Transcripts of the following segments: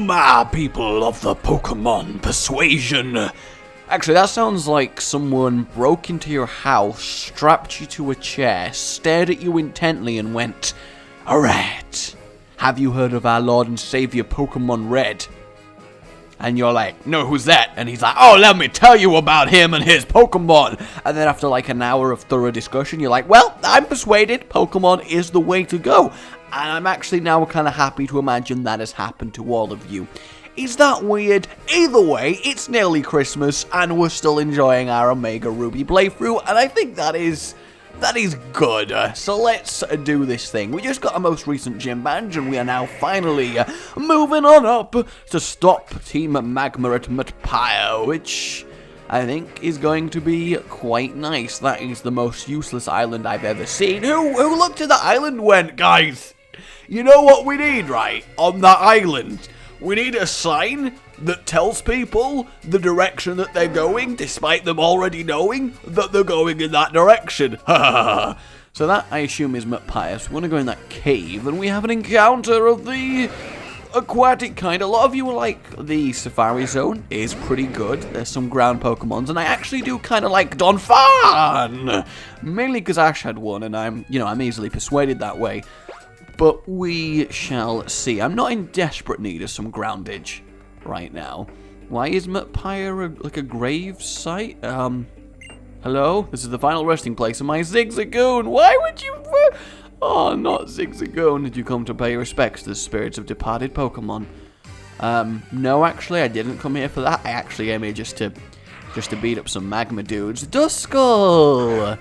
People of the Pokemon Persuasion. Actually, that sounds like someone broke into your house, strapped you to a chair, stared at you intently and went, "Alright, have you heard of our Lord and Savior Pokemon Red?" And you're like, "No, who's that?" And he's like, "Oh, let me tell you about him and his Pokemon." And then after like an hour of thorough discussion, you're like, "Well, I'm persuaded Pokemon is the way to go." And I'm actually now kind of happy to imagine that has happened to all of you. Is that weird? Either way, it's nearly Christmas, and we're still enjoying our Omega Ruby playthrough, and I think that is good. So let's do this thing. We just got our most recent gym badge, and we are now finally moving on up to stop Team Magma at Pyre, which I think is going to be quite nice. That is the most useless island I've ever seen. Who looked at the island and went, "Guys, you know what we need, right? On that island, we need a sign that tells people the direction that they're going, despite them already knowing that they're going in that direction." So that, I assume, is Pyre. So we want to go in that cave, and we have an encounter of the aquatic kind. A lot of you are like, the Safari Zone is pretty good. There's some ground Pokemons, and I actually do kind of like Donphan! Mainly because Ash had one, and I'm easily persuaded that way. But we shall see. I'm not in desperate need of some groundage right now. Why is Pyre like a grave site? Hello? This is the final resting place of my Zigzagoon. Why would you... Oh, not Zigzagoon. Did you come to pay respects to the spirits of departed Pokemon? No, actually, I didn't come here for that. I actually came here just to beat up some Magma dudes. Duskull!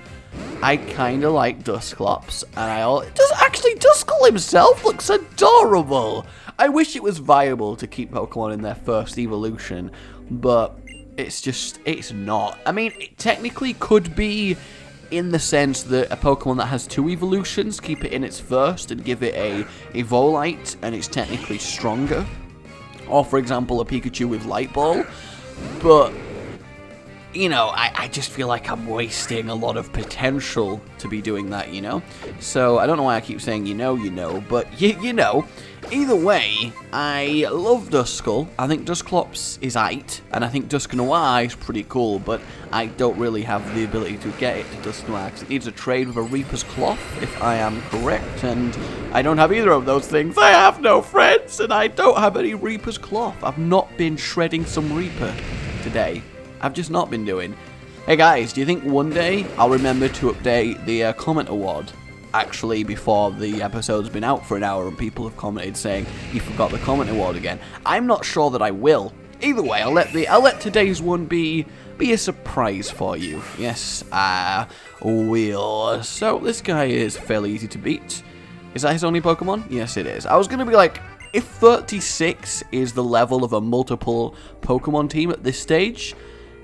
I kind of like Dusclops, and Duskull himself looks adorable. I wish it was viable to keep Pokemon in their first evolution, but it's not. I mean, it technically could be in the sense that a Pokemon that has 2 evolutions, keep it in its first and give it a Volite, and it's technically stronger. Or, for example, a Pikachu with Light Ball, but... I just feel like I'm wasting a lot of potential to be doing that, So, I don't know why I keep saying but Either way, I love Duskull. I think Dusclops is aight, and I think Dusknoir is pretty cool, but I don't really have the ability to get it to Dusknoir, because it needs a trade with a Reaper's Cloth, if I am correct, and I don't have either of those things. I have no friends, and I don't have any Reaper's Cloth. I've not been shredding some Reaper today. I've just not been doing. Hey guys, do you think one day I'll remember to update the comment award? Actually, before the episode's been out for an hour and people have commented saying you forgot the comment award again. I'm not sure that I will. Either way, I'll let today's one be a surprise for you. Yes, I will. So this guy is fairly easy to beat. Is that his only Pokemon? Yes, it is. I was gonna be like, if 36 is the level of a multiple Pokemon team at this stage,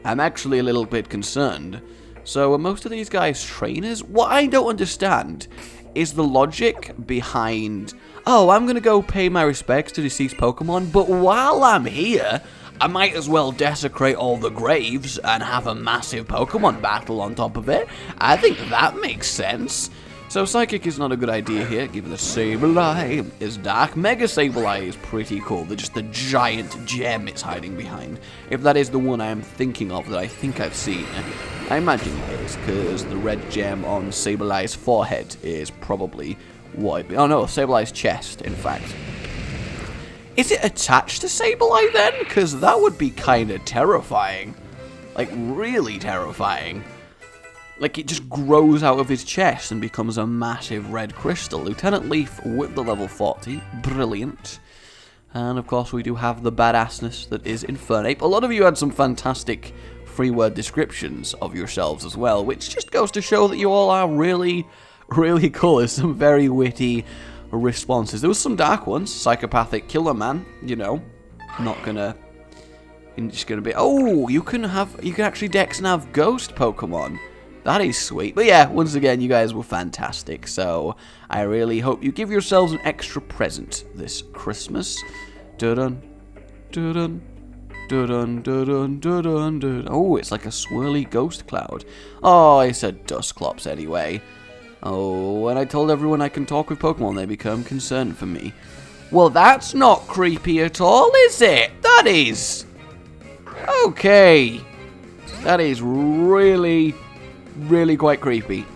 I'm actually a little bit concerned. So are most of these guys trainers? What I don't understand is the logic behind, oh, I'm going to go pay my respects to deceased Pokemon, but while I'm here, I might as well desecrate all the graves and have a massive Pokemon battle on top of it. I think that makes sense. So Psychic is not a good idea here, given the Sableye is dark. Mega Sableye is pretty cool. They're just the giant gem it's hiding behind. If that is the one I am thinking of that I think I've seen, I imagine it is, because the red gem on Sableye's forehead is probably what it be. Oh no, Sableye's chest, in fact. Is it attached to Sableye then? Because that would be kind of terrifying. Like, really terrifying. Like, it just grows out of his chest and becomes a massive red crystal. Lieutenant Leaf with the level 40. Brilliant. And, of course, we do have the badassness that is Infernape. A lot of you had some fantastic free-word descriptions of yourselves as well, which just goes to show that you all are really, really cool. There's some very witty responses. There was some dark ones. Psychopathic Killer Man, Not gonna... Just gonna be... Oh, you can actually Dex and have Ghost Pokemon. That is sweet. But yeah, once again, you guys were fantastic. So I really hope you give yourselves an extra present this Christmas. Dun dun dun dun dun dun dun. Oh, it's like a swirly ghost cloud. Oh, I said Dusclops anyway. Oh, when I told everyone I can talk with Pokemon, they become concerned for me. Well, that's not creepy at all, is it? That is. Okay. That is really, really quite creepy.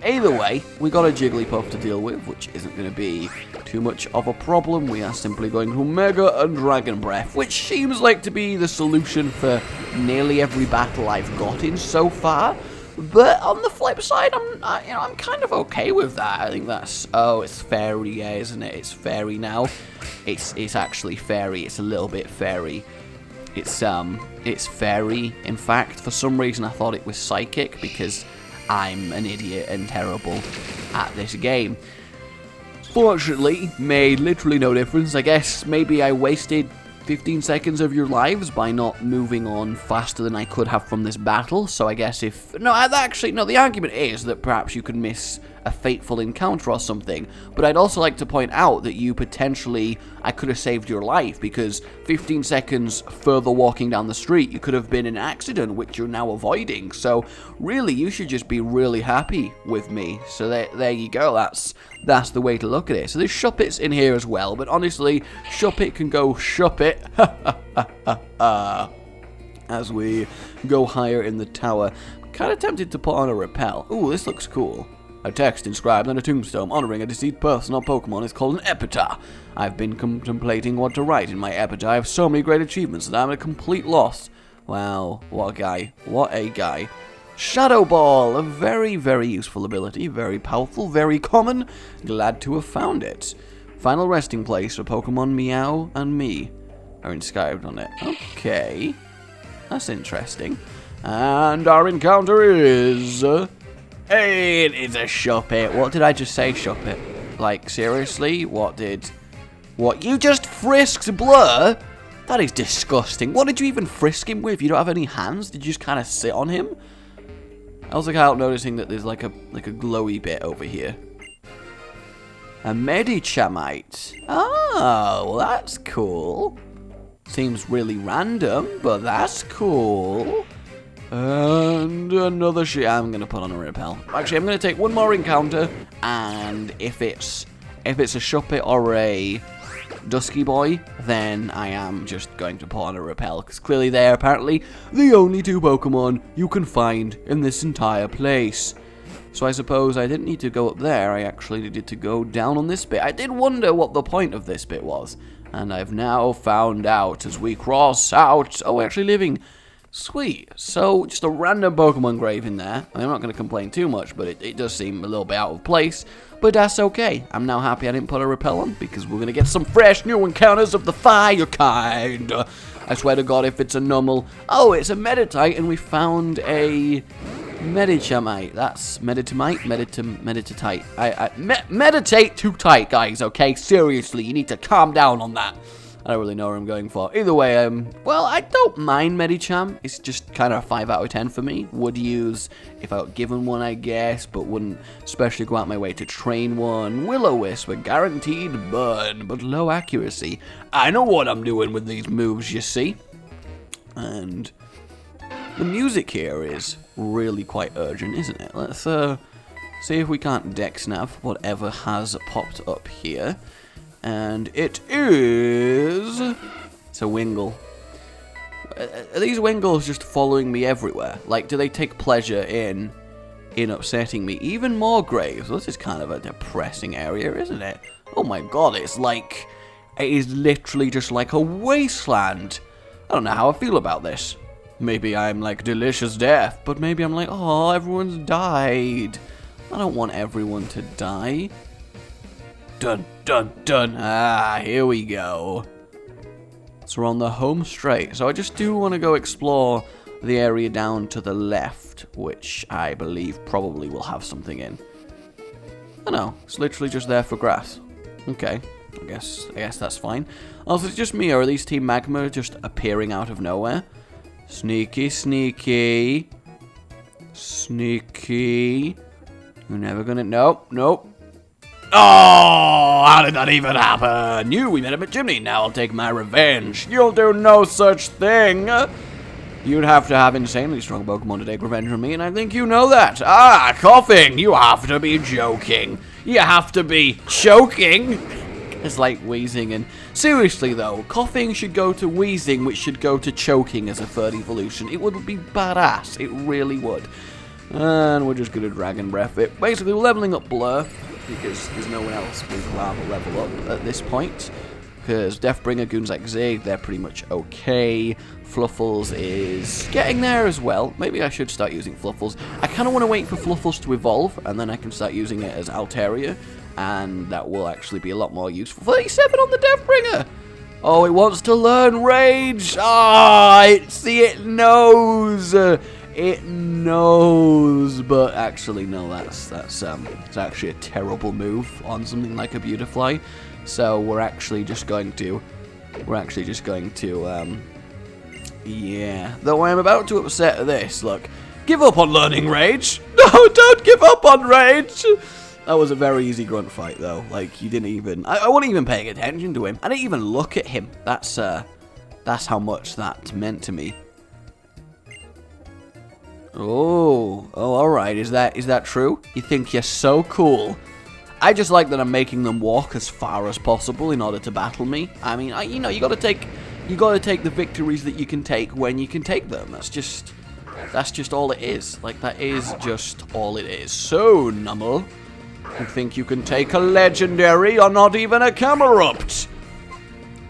Either way, we got a Jigglypuff to deal with, which isn't going to be too much of a problem. We are simply going to Mega and Dragon Breath, which seems like to be the solution for nearly every battle I've got in so far. But on the flip side, I'm kind of okay with that. I think that's... Oh, it's fairy, yeah, isn't it? It's fairy now. It's actually fairy. It's a little bit fairy. It's fairy. In fact, for some reason, I thought it was psychic because I'm an idiot and terrible at this game. Fortunately, made literally no difference. I guess maybe I wasted 15 seconds of your lives by not moving on faster than I could have from this battle. So I guess if... No, actually, no, the argument is that perhaps you could miss a fateful encounter or something. But I'd also like to point out that you potentially... I could have saved your life because 15 seconds further walking down the street, you could have been in an accident, which you're now avoiding. So really, you should just be really happy with me. So there you go. That's the way to look at it. So there's Shuppets in here as well. But honestly, Shuppet can go Shuppet. As we go higher in the tower. I'm kind of tempted to put on a repel. Ooh, this looks cool. A text inscribed on a tombstone honoring a deceased person or Pokemon is called an epitaph. I've been contemplating what to write in my epitaph. I have so many great achievements that I'm at a complete loss. Wow, what a guy. What a guy. Shadow Ball, a very, very useful ability. Very powerful, very common. Glad to have found it. Final resting place for Pokemon Meow and Me are inscribed on it. Okay. That's interesting. And our encounter is... Hey, it is a Shuppet. What did I just say, Shuppet? Like, seriously? What, you just frisked Blur? That is disgusting. What did you even frisk him with? You don't have any hands? Did you just kind of sit on him? I also can't help noticing that there's like a glowy bit over here. A Medichamite. Oh, well, that's cool. Seems really random, but that's cool. And another shit. I'm gonna put on a repel. Actually, I'm gonna take one more encounter, and if it's a Shuppet or a Dusky Boy, then I am just going to put on a repel, because clearly they're apparently the only two Pokemon you can find in this entire place. So I suppose I didn't need to go up there. I actually needed to go down on this bit. I did wonder what the point of this bit was, and I've now found out as we cross out. Oh, we're actually living. Sweet. So, just a random Pokemon grave in there. I'm not going to complain too much, but it does seem a little bit out of place. But that's okay. I'm now happy I didn't put a repel on, because we're going to get some fresh new encounters of the fire kind. I swear to God, if it's a normal... Oh, it's a Meditite, and we found a Medichamite. That's Meditamite? Meditatite. Meditate too tight, guys, okay? Seriously, you need to calm down on that. I don't really know where I'm going for. Either way, well, I don't mind Medicham. It's just kind of a 5 out of 10 for me. Would use if I were given one, I guess, but wouldn't especially go out my way to train one. Will-O-Wisp, a guaranteed burn, but low accuracy. I know what I'm doing with these moves, you see. And the music here is really quite urgent, isn't it? Let's see if we can't dex nav whatever has popped up here. And it is... It's a Wingull. Are these Wingulls just following me everywhere? Like, do they take pleasure in upsetting me? Even more graves. Well, this is kind of a depressing area, isn't it? Oh my God, it's like... It is literally just like a wasteland. I don't know how I feel about this. Maybe I'm like delicious death, but maybe I'm like, oh, everyone's died. I don't want everyone to die. Dun, dun, dun. Ah, here we go. So we're on the home straight. So I just do want to go explore the area down to the left, which I believe probably will have something in. Oh no, it's literally just there for grass. Okay, I guess that's fine. Also, it's just me, or are these Team Magma just appearing out of nowhere? Sneaky, sneaky. Sneaky. You're never gonna... Nope, nope. Oh, how did that even happen? We met him at Chimney. Now I'll take my revenge. You'll do no such thing. You'd have to have insanely strong Pokemon to take revenge on me, and I think you know that. Ah, coughing. You have to be joking. You have to be choking. It's like wheezing, and seriously though, coughing should go to wheezing, which should go to choking as a third evolution. It would be badass, it really would. And we're just gonna Dragon Breath it. Basically, we're leveling up Blur, because there's no one else we'd rather level up at this point. Because Deathbringer, goons like Zig, they're pretty much okay. Fluffles is getting there as well. Maybe I should start using Fluffles. I kind of want to wait for Fluffles to evolve, and then I can start using it as Altaria, and that will actually be a lot more useful. 37 on the Deathbringer! Oh, it wants to learn Rage! Ah, it knows! It knows, but actually, no, that's actually a terrible move on something like a Beautifly. So we're actually just going to, yeah. Though I am about to upset at this. Look, give up on learning Rage. No, don't give up on Rage. That was a very easy grunt fight, though. Like, you didn't even, I wasn't even paying attention to him. I didn't even look at him. That's how much that meant to me. Oh, all right. Is that true? You think you're so cool? I just like that I'm making them walk as far as possible in order to battle me. I mean, you know, you gotta take the victories that you can take when you can take them. That's just all it is. Like, that is just all it is. So, Nummel, you think you can take a legendary or not even a Camerupt?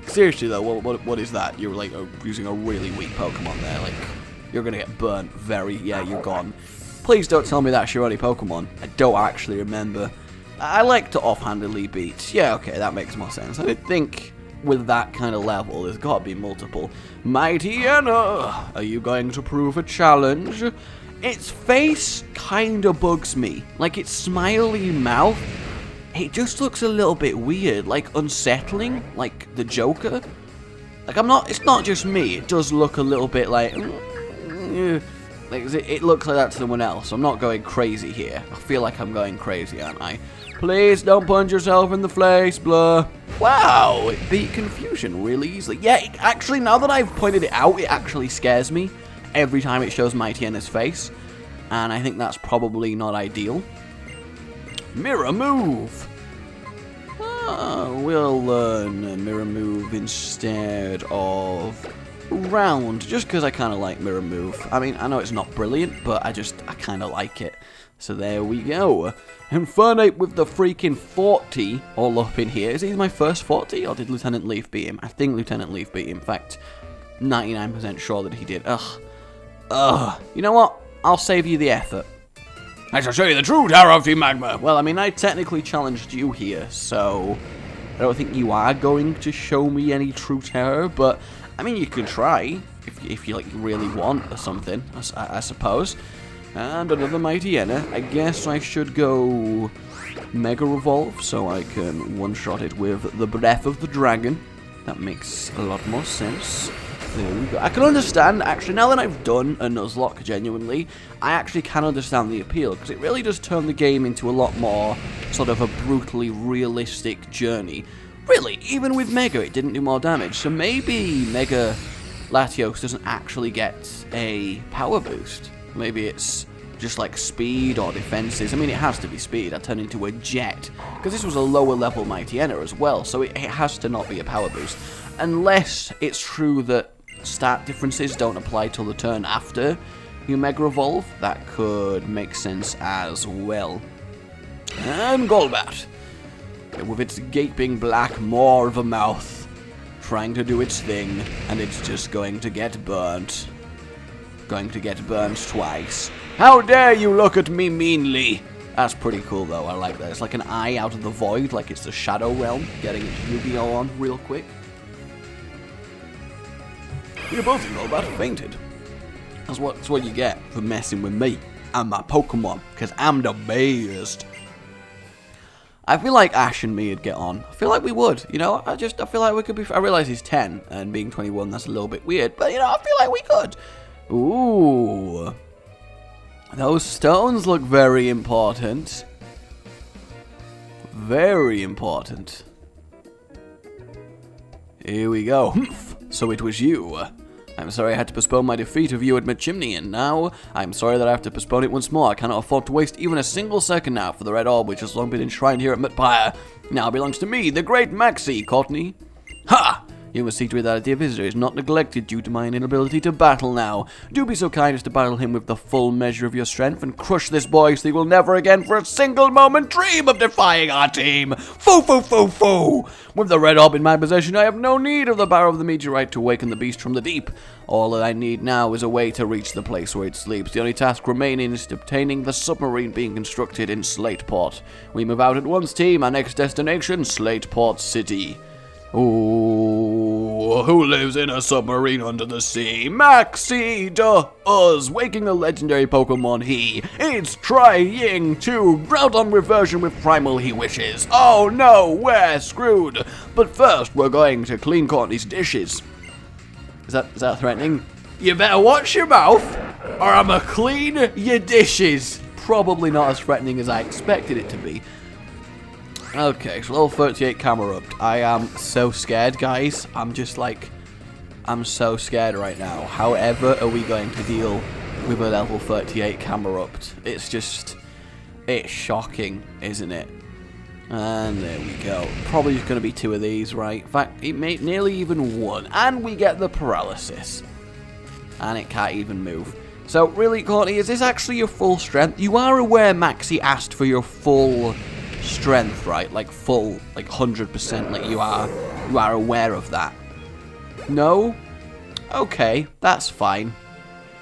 Seriously though, what is that? You're like using a really weak Pokemon there. Like, you're gonna get burnt very. Yeah, you're gone. Please don't tell me that's your only Pokemon. I don't actually remember. I like to offhandedly beat. Yeah, okay, that makes more sense. I think with that kind of level, there's got to be multiple. Mighty Anna, are you going to prove a challenge? Its face kind of bugs me. Like, its smiley mouth, it just looks a little bit weird, like unsettling, like the Joker. Like, it's not just me, it does look a little bit like it looks like that to someone else. I'm not going crazy here. I feel like I'm going crazy, aren't I? Please don't punch yourself in the face, Blur. Wow, it beat Confusion really easily. Yeah, actually, now that I've pointed it out, it actually scares me every time it shows Mighty Anna's face. And I think that's probably not ideal. Mirror Move. We'll learn Mirror Move instead of Round, just because I kind of like Mirror Move. I mean, I know it's not brilliant, but I kind of like it. So there we go. Infernate with the freaking 40 all up in here. Is he my first 40, or did Lieutenant Leaf beat him? I think Lieutenant Leaf beat him. In fact, 99% sure that he did. Ugh. You know what? I'll save you the effort. I shall show you the true Tower of Team Magma. Well, I mean, I technically challenged you here, so I don't think you are going to show me any true terror, but I mean, you can try if you like really want or something, I suppose. And another Mighty Anna. I guess I should go Mega Revolve so I can one-shot it with the Breath of the Dragon. That makes a lot more sense. There we go. I can understand, actually, now that I've done a Nuzlocke, genuinely, I actually can understand the appeal, because it really does turn the game into a lot more sort of a brutally realistic journey. Really, even with Mega, it didn't do more damage, so maybe Mega Latios doesn't actually get a power boost. Maybe it's just like speed or defenses. I mean, it has to be speed. I turned into a jet, because this was a lower level Mighty Anna as well, so it has to not be a power boost. Unless it's true that stat differences don't apply till the turn after you Mega Evolve. That could make sense as well. And Golbat, with its gaping black maw of a mouth, trying to do its thing, and it's just going to get burnt. Going to get burnt twice. How dare you look at me meanly! That's pretty cool though, I like that. It's like an eye out of the void, like it's the Shadow Realm, getting its Yu-Gi-Oh on real quick. You both Golbat fainted. That's what you get for messing with me and my Pokemon, because I'm the best. I feel like Ash and me would get on. I feel like we would, you know? I feel like we could be... I realize he's 10, and being 21, that's a little bit weird, but, you know, I feel like we could. Ooh. Those stones look very important. Very important. Here we go. So it was you. I'm sorry I had to postpone my defeat of you at Mid-Chimney, and now I'm sorry that I have to postpone it once more. I cannot afford to waste even a single second now for the Red Orb, which has long been enshrined here at Pyre. Now belongs to me, the great Maxi, Courtney. Ha! You must see to it that dear visitor is not neglected due to my inability to battle now. Do be so kind as to battle him with the full measure of your strength and crush this boy so he will never again for a single moment dream of defying our team. Foo, foo, foo, foo! With the Red Orb in my possession, I have no need of the power of the meteorite to awaken the beast from the deep. All that I need now is a way to reach the place where it sleeps. The only task remaining is obtaining the submarine being constructed in Slateport. We move out at once, team. Our next destination, Slateport City. Ooh, who lives in a submarine under the sea? Maxi does, waking a legendary Pokemon he is trying to Groudon reversion with Primal he wishes. Oh no, we're screwed. But first, we're going to clean Courtney's dishes. Is that threatening? You better watch your mouth, or I'ma clean your dishes. Probably not as threatening as I expected it to be. Okay, so level 38 camera up. I am so scared, guys. I'm so scared right now. However are we going to deal with a level 38 camera up? It's shocking, isn't it? And there we go. Probably just going to be 2 of these, right? In fact, it may nearly even 1. And we get the paralysis. And it can't even move. So, really, Courtney, is this actually your full strength? You are aware Maxi asked for your full strength, right? Like full, like 100%, like you are aware of that. No? Okay, that's fine.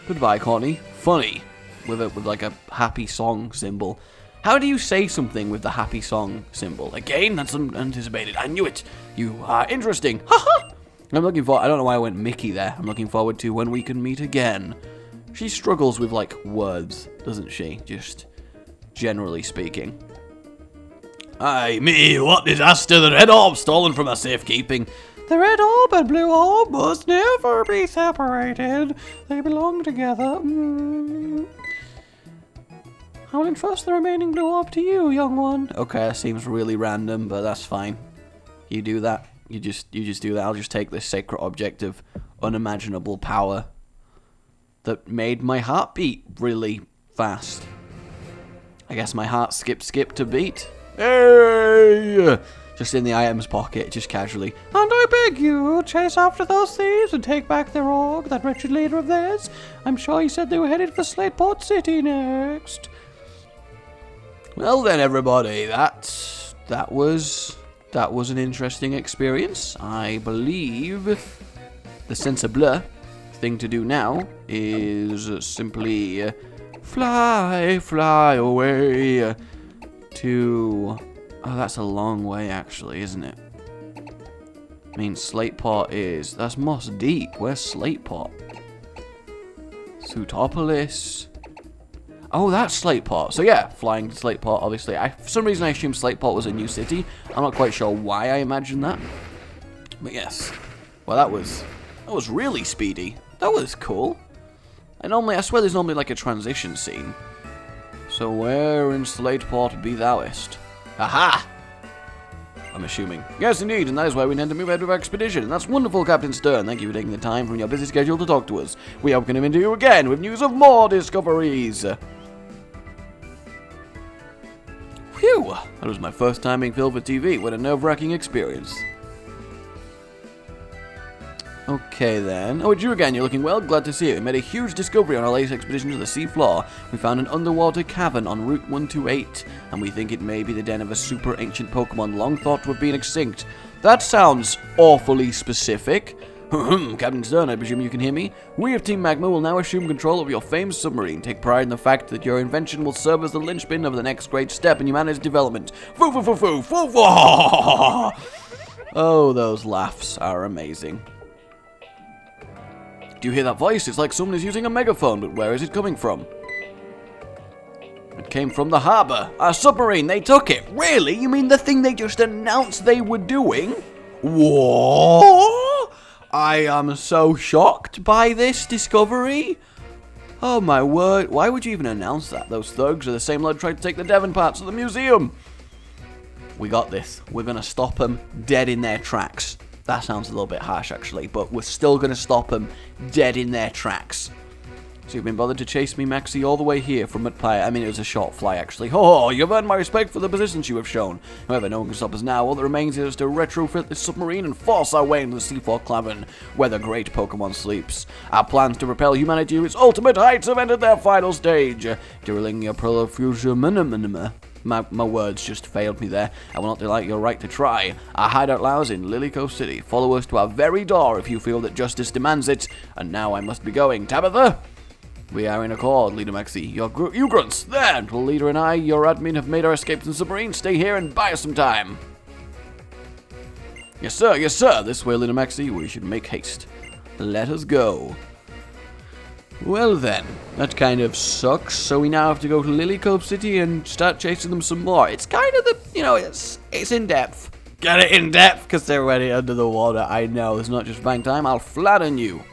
Goodbye, Courtney. Funny. With like a happy song symbol. How do you say something with the happy song symbol? Again, that's unanticipated. I knew it. You are interesting. Haha! I don't know why I went Mickey there. I'm looking forward to when we can meet again. She struggles with, like, words, doesn't she? Just generally speaking. Aye, me, what disaster, the Red Orb stolen from our safekeeping. The Red Orb and Blue Orb must never be separated. They belong together. I will entrust the remaining Blue Orb to you, young one. Okay, that seems really random, but that's fine. You do that. You just do that. I'll just take this sacred object of unimaginable power that made my heart beat really fast. I guess my heart skipped a beat. Hey! Just in the items pocket, just casually. And I beg you, chase after those thieves and take back their org, that wretched leader of theirs. I'm sure he said they were headed for Slateport City next. Well then, everybody, that was an interesting experience. I believe the sensible thing to do now is simply fly away to... Oh, that's a long way, actually, isn't it? I mean, Slateport is... That's Moss Deep. Where's Slateport? Sutopolis. Oh, that's Slateport. So, yeah, flying to Slateport, obviously. For some reason, I assumed Slateport was a new city. I'm not quite sure why I imagined that. But, yes. Well, that was really speedy. That was cool. I swear there's normally, like, a transition scene. So, where in Slateport be thouest? Aha! I'm assuming. Yes, indeed, and that is why we intend to move ahead with our expedition. And that's wonderful, Captain Stern. Thank you for taking the time from your busy schedule to talk to us. We hope we can come to you again with news of more discoveries. Phew! That was my first time being filmed for TV. What a nerve-wracking experience. Okay then. Oh, it's you again. You're looking well. Glad to see you. We made a huge discovery on our latest expedition to the seafloor. We found an underwater cavern on Route 128, and we think it may be the den of a super ancient Pokemon long thought to have been extinct. That sounds awfully specific. Captain Stern, I presume you can hear me? We of Team Magma will now assume control of your famed submarine. Take pride in the fact that your invention will serve as the linchpin of the next great step in humanity's development. Foo foo foo foo foo foo! Oh, those laughs are amazing. Do you hear that voice? It's like someone is using a megaphone, but where is it coming from? It came from the harbor. Our submarine, they took it. Really? You mean the thing they just announced they were doing? What? I am so shocked by this discovery. Oh my word. Why would you even announce that? Those thugs are the same lot tried to take the Devon parts of the museum. We got this. We're going to stop them dead in their tracks. That sounds a little bit harsh, actually, but we're still going to stop them dead in their tracks. So you've been bothered to chase me, Maxie, all the way here from Pyre. I mean, it was a short fly, actually. Oh, you've earned my respect for the persistence you have shown. However, no one can stop us now. All that remains is to retrofit this submarine and force our way into the C4 cavern, where the great Pokemon sleeps. Our plans to propel humanity to its ultimate heights have entered their final stage. During your future my words just failed me there. I will not delight your right to try. Our hideout lies in Lilycove City. Follow us to our very door if you feel that justice demands it. And now I must be going. Tabitha? We are in accord, Leader Maxie. You grunts, there! The leader and I, your admin, have made our escape to the submarine. Stay here and buy us some time. Yes, sir, yes, sir. This way, Leader Maxie. We should make haste. Let us go. Well then, that kind of sucks. So we now have to go to Lilycove City and start chasing them some more. It's kind of it's in depth. Get it in depth, because they're already under the water. I know, it's not just bang time. I'll flatten you.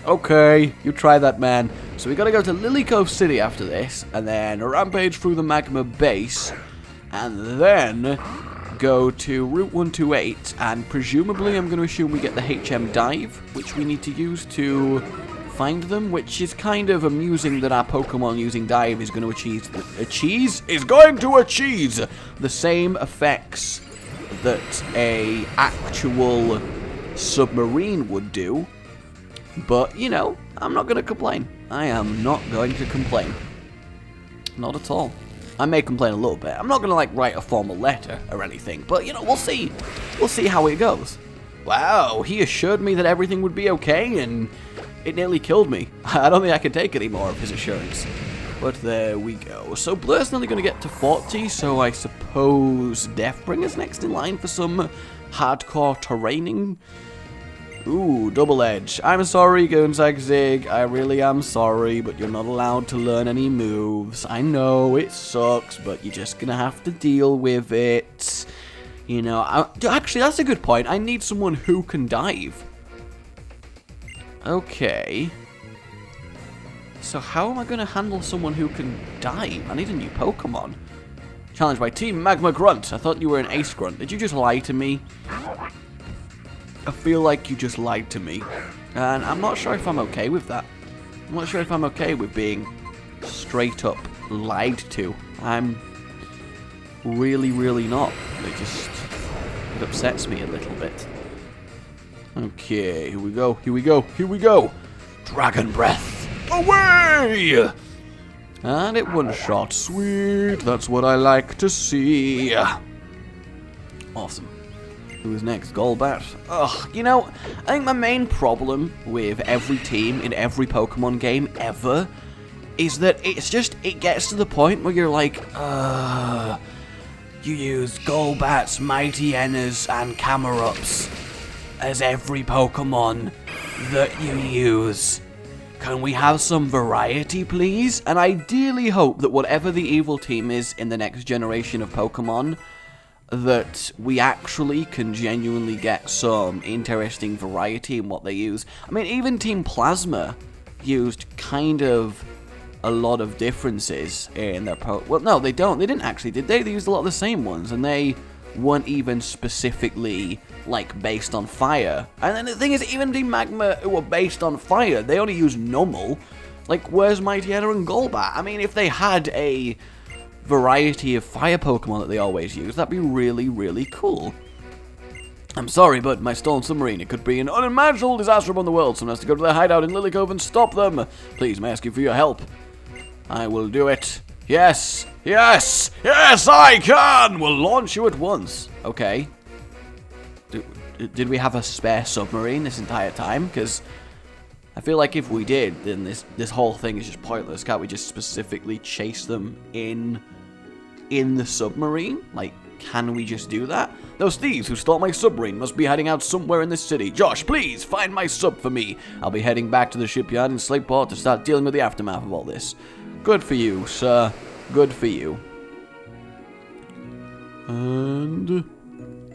Okay, you try that, man. So we gotta go to Lilycove City after this, and then rampage through the Magma base, and then go to Route 128, and presumably I'm going to assume we get the HM dive, which we need to use to find them, which is kind of amusing that our Pokemon using dive is going to achieve the same effects that a actual submarine would do. But, you know, I'm not going to complain. I am not going to complain. Not at all. I may complain a little bit. I'm not going to, like, write a formal letter or anything. But, you know, we'll see. We'll see how it goes. Wow, he assured me that everything would be okay, and it nearly killed me. I don't think I can take any more of his assurance. But there we go. So Blur's nearly going to get to 40, so I suppose Deathbringer's next in line for some hardcore terraining. Ooh, double edge. I'm sorry, Gonzag Zig. I really am sorry, but you're not allowed to learn any moves. I know, it sucks, but you're just gonna have to deal with it. You know, actually, that's a good point. I need someone who can dive. Okay. So how am I gonna handle someone who can dive? I need a new Pokemon. Challenged by Team Magma Grunt. I thought you were an Ace Grunt. Did you just lie to me? I feel like you just lied to me, and I'm not sure if I'm okay with that. I'm not sure if I'm okay with being straight up lied to. I'm really, really not. It upsets me a little bit. Okay, here we go, here we go, here we go. Dragon Breath, away! And it one-shot, sweet, that's what I like to see. Awesome. Who's next? Golbat. Ugh, you know, I think my main problem with every team in every Pokemon game ever is that it gets to the point where you're like, you use Golbats, Mighty Enters, and Camerups as every Pokemon that you use. Can we have some variety, please? And ideally hope that whatever the evil team is in the next generation of Pokemon, that we actually can genuinely get some interesting variety in what they use. I mean, even Team Plasma used kind of a lot of differences in their well, no, they don't. They didn't actually, did they? They used a lot of the same ones, and they weren't even specifically, like, based on fire. And then the thing is, even Team Magma, who were based on fire, they only use Numel. Like, where's Mighty Enter and Golbat? I mean, if they had a variety of fire Pokemon that they always use, that'd be really, really cool. I'm sorry, but my stolen submarine, it could be an unimaginable disaster upon the world. Someone has to go to their hideout in Lilycove and stop them. Please, may I ask you for your help? I will do it. Yes, yes, yes, I can! We'll launch you at once. Okay. Did we have a spare submarine this entire time? Because I feel like if we did, then this whole thing is just pointless. Can't we just specifically chase them in the submarine? Like, can we just do that? Those thieves who stole my submarine must be hiding out somewhere in this city. Josh, please, find my sub for me. I'll be heading back to the shipyard in Slateport to start dealing with the aftermath of all this. Good for you, sir. Good for you. And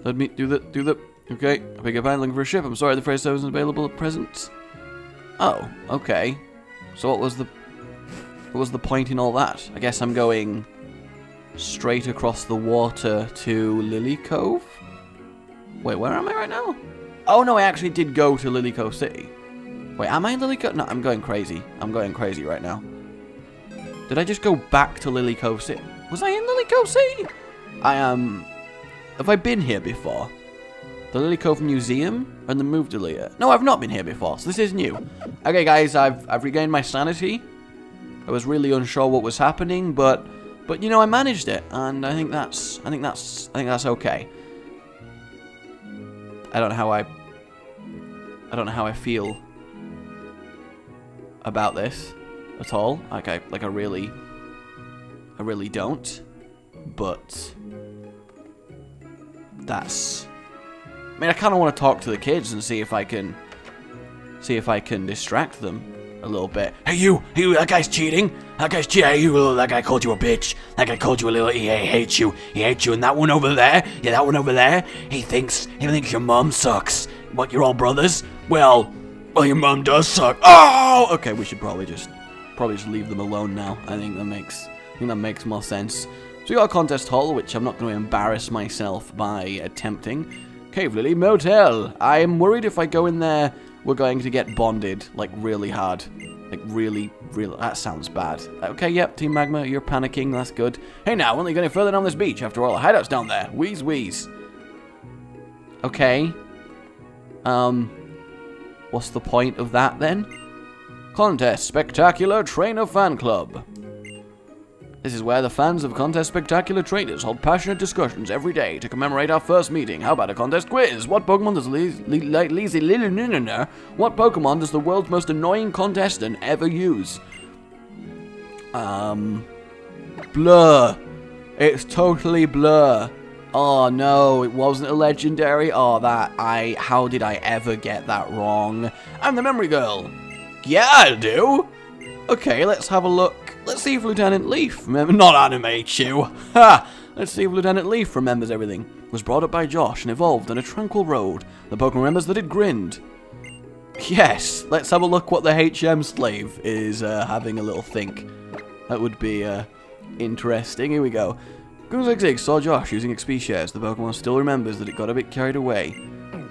let me do the okay. I pick up handling for a ship. I'm sorry the freight service isn't available at present. Oh, okay. So what was the point in all that? I guess I'm going straight across the water to Lilycove? Wait, where am I right now? Oh, no, I actually did go to Lilycove City. Wait, am I in Lilycove? No, I'm going crazy. I'm going crazy right now. Did I just go back to Lilycove City? Was I in Lilycove City? I am... Have I been here before? The Lilycove Museum and the Move Deleter. No, I've not been here before, so this is new. Okay, guys, I've regained my sanity. I was really unsure what was happening, but you know, I managed it, and I think that's okay. I don't know how I feel about this at all. Like I really don't. But that's... I mean, I kind of want to talk to the kids and see if I can distract them a little bit. Hey, you, that guy's cheating. That guy's cheating. Hey, you, that guy called you a bitch. That guy called you a little... He hates you. He hates you. And that one over there, yeah, that one over there, he thinks your mom sucks. What, you're all brothers? Well, your mom does suck. Oh! Okay, we should probably just leave them alone now. I think that makes more sense. So we got a contest hall, which I'm not going to embarrass myself by attempting. Cave Lily Motel. I'm worried if I go in there, we're going to get bonded, like, really hard. Like, really, that sounds bad. Okay, yep, Team Magma, you're panicking, that's good. Hey now, we're only going further down this beach, after all, the hideout's down there. Wheeze, wheeze. Okay. What's the point of that, then? Contest Spectacular Trainer Fan Club. This is where the fans of Contest Spectacular Trainers hold passionate discussions every day to commemorate our first meeting. How about a contest quiz? What Pokemon does the world's most annoying contestant ever use? Blur. It's totally Blur. Oh no, it wasn't a legendary. Oh, how did I ever get that wrong? I'm the memory girl. Yeah, I do. Okay, let's have a look. Let's see if Lieutenant Leaf not Anime Chew. Ha! Let's see if Lieutenant Leaf remembers everything. Was brought up by Josh and evolved on a tranquil road. The Pokemon remembers that it grinned. Yes, let's have a look what the HM slave is having a little think. That would be interesting. Here we go. Goonzig saw Josh using XP shares. The Pokemon still remembers that it got a bit carried away.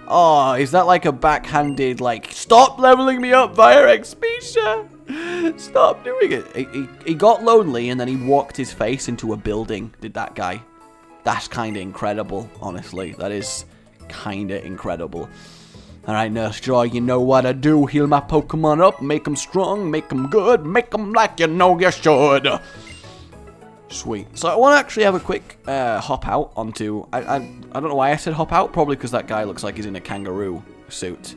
Oh, is that like a backhanded, like, stop leveling me up via XP share? Stop doing it. He got lonely and then he walked his face into a building, did that guy. That's kind of incredible, honestly. That is kind of incredible. Alright, Nurse Joy, you know what I do. Heal my Pokemon up, make them strong, make them good, make them like you know you should. Sweet. So I want to actually have a quick hop out onto... I don't know why I said hop out. Probably because that guy looks like he's in a kangaroo suit.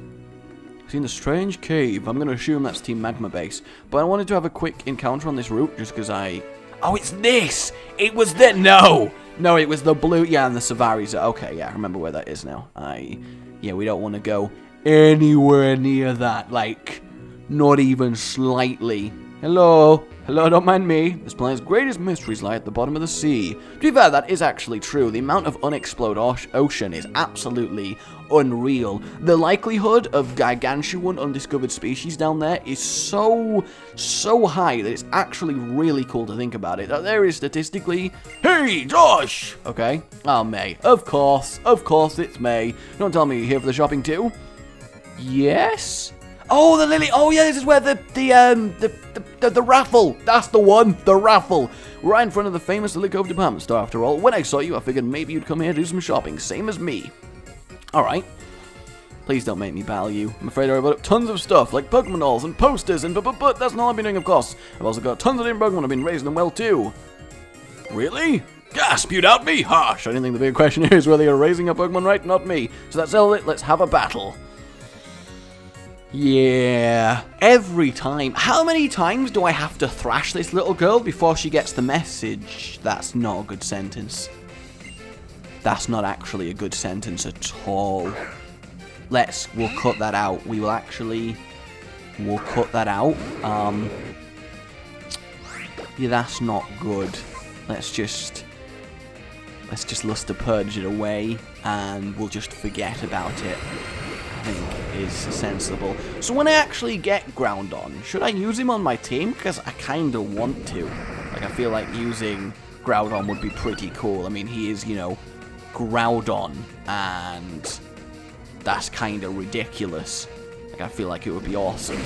Seen the strange cave. I'm going to assume that's Team Magma base. But I wanted to have a quick encounter on this route just because I... Oh, it's this! It was the... No! No, it was the blue... Yeah, and the Savari's... Okay, yeah, I remember where that is now. Yeah, we don't want to go anywhere near that. Like, not even slightly. Hello? Hello, don't mind me. This planet's greatest mysteries lie at the bottom of the sea. To be fair, that is actually true. The amount of unexplored ocean is absolutely unreal. The likelihood of gargantuan undiscovered species down there is so high that it's actually really cool to think about it. That there is statistically... Hey, Josh! Okay. Oh, May. Of course it's May. Don't tell me you're here for the shopping too. Yes? Oh, the Lily. Oh, yeah, this is where the raffle. That's the one. The raffle. We're right in front of the famous Lilycove department store, after all. When I saw you, I figured maybe you'd come here to do some shopping. Same as me. Alright. Please don't make me battle you. I'm afraid I bought up tons of stuff, like Pokemon dolls and posters, and but that's not all I've been doing, of course. I've also got tons of different Pokemon. I've been raising them well, too. Really? Gasp, you doubt me? Harsh. I didn't think the big question here is whether you're raising a Pokemon right, not me. So that's all it. Let's have a battle. Yeah, every time. How many times do I have to thrash this little girl before she gets the message? That's not a good sentence. That's not actually a good sentence at all. We'll cut that out. We'll cut that out. Yeah, that's not good. Let's just Luster Purge it away, and we'll just forget about it. I think is sensible. So when I actually get Groudon, should I use him on my team? Because I kind of want to. Like, I feel like using Groudon would be pretty cool. I mean, he is, you know, Groudon, and that's kind of ridiculous. Like, I feel like it would be awesome.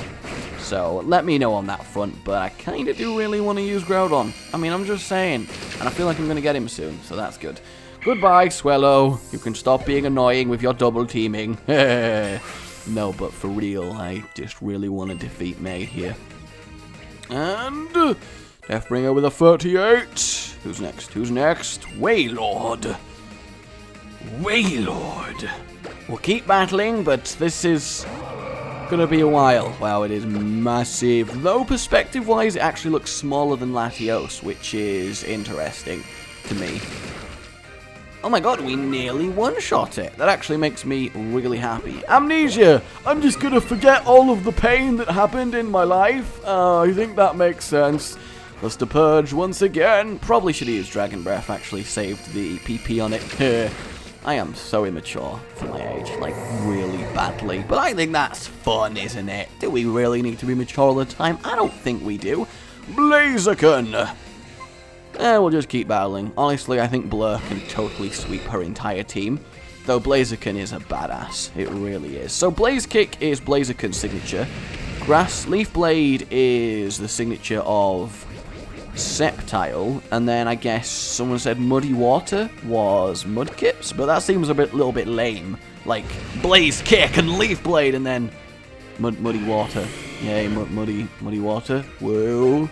So, let me know on that front, but I kind of do really want to use Groudon. I mean, I'm just saying. And I feel like I'm going to get him soon, so that's good. Goodbye, Swellow. You can stop being annoying with your double teaming. No, but for real, I just really want to defeat May here. And Deathbringer with a 38. Who's next? Who's next? Wailord. Wailord. We'll keep battling, but this is gonna be a while. Wow, it is massive. Though perspective-wise, it actually looks smaller than Latios, which is interesting to me. Oh my god, we nearly one-shot it. That actually makes me really happy. Amnesia! I'm just gonna forget all of the pain that happened in my life. I think that makes sense. Plus the Purge once again. Probably should have used Dragon Breath, actually saved the PP on it. I am so immature for my age, like really badly. But I think that's fun, isn't it? Do we really need to be mature all the time? I don't think we do. Blaziken! We'll just keep battling. Honestly, I think Blur can totally sweep her entire team. Though Blaziken is a badass. It really is. So Blaze Kick is Blaziken's signature. Grass Leaf Blade is the signature of Sceptile. And then I guess someone said Muddy Water was Mudkips. But that seems a little bit lame. Like Blaze Kick and Leaf Blade and then Muddy Water. Yay, Muddy Water. Whoa.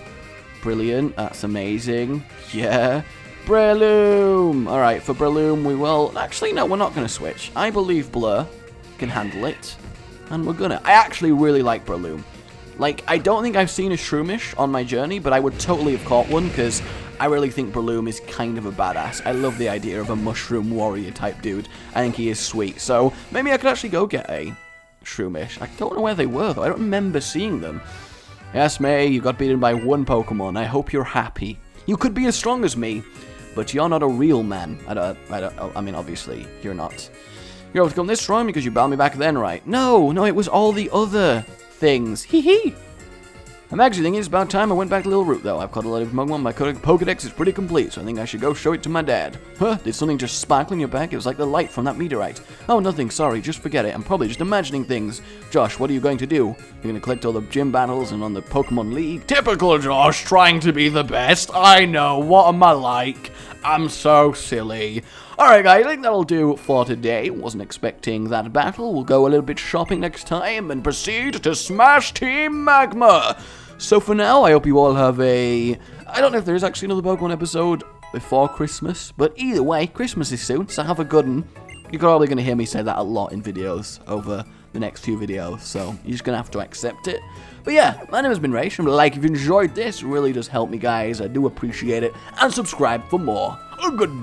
Brilliant, that's amazing. Yeah. Breloom! Alright, for Breloom we will... Actually, no, we're not going to switch. I believe Blur can handle it. And we're gonna. I actually really like Breloom. Like, I don't think I've seen a Shroomish on my journey, but I would totally have caught one, because I really think Breloom is kind of a badass. I love the idea of a mushroom warrior type dude. I think he is sweet. So, maybe I could actually go get a Shroomish. I don't know where they were, though. I don't remember seeing them. Yes, May, you got beaten by one Pokemon. I hope you're happy. You could be as strong as me, but you're not a real man. I mean, obviously, you're not. You're able to come this strong because you battled me back then, right? No, it was all the other things. Hee hee. I'm actually thinking it's about time I went back to Little Root, though. I've caught a lot of Pokemon. My Pokedex is pretty complete, so I think I should go show it to my dad. Huh? Did something just sparkle in your back? It was like the light from that meteorite. Oh, nothing. Sorry. Just forget it. I'm probably just imagining things. Josh, what are you going to do? You're going to collect all the gym battles and on the Pokemon League? Typical Josh, trying to be the best. I know. What am I like? I'm so silly. Alright guys, I think that'll do for today. Wasn't expecting that battle. We'll go a little bit shopping next time and proceed to smash Team Magma. So for now, I hope you all have a... I don't know if there is actually another Pokemon episode before Christmas, but either way, Christmas is soon, so have a good one. You're probably going to hear me say that a lot in videos over the next few videos, so you're just going to have to accept it. But yeah, my name has been Rage, and like if you enjoyed this, it really does help me guys, I do appreciate it, and subscribe for more. Goodbye.